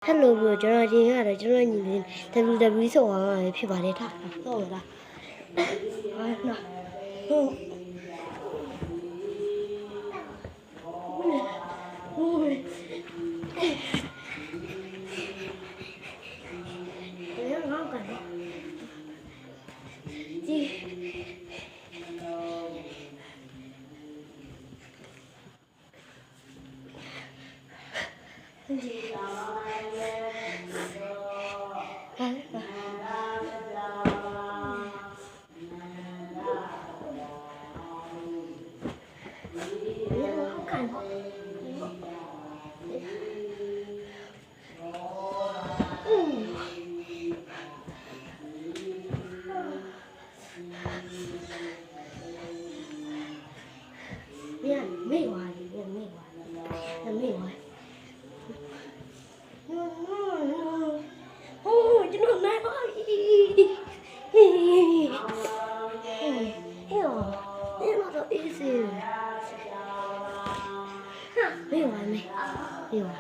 Hello bro ကျွန်တော်ဒီကတော့ကျွန်တော်ညီလေး WWE ဆော့အောင်ရဖြစ်ပါတယ်ထားဟုတ်လားဟာနော်ဟုတ်ไม่ไหวโอ้ยจะนอนไหนบ้างเฮ้ยมาตัวอีสิไม่ไหวไม่ไหว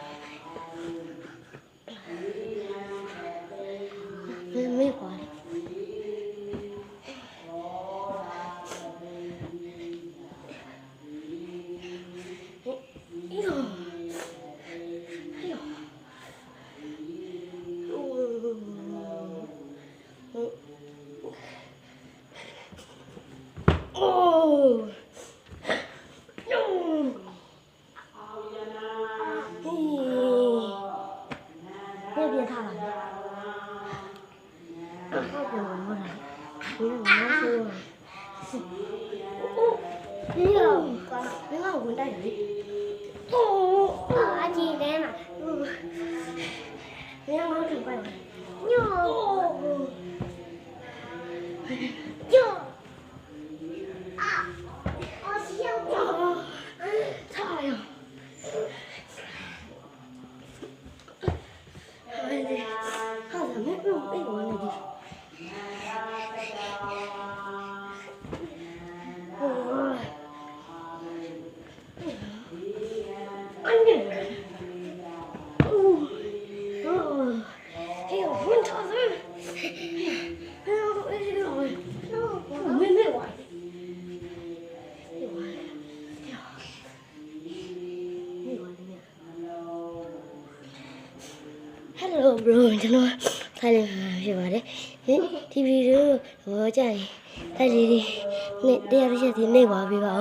Hello bro ကျွန်တော်ထိုင်နေတာဖြစ်ပါတယ်ဒီဗီဒီယိုကိုကြိုက်တိုက်လေးနဲ့တရားတစ်ချက်ဒီနေ့ပါပြီပါ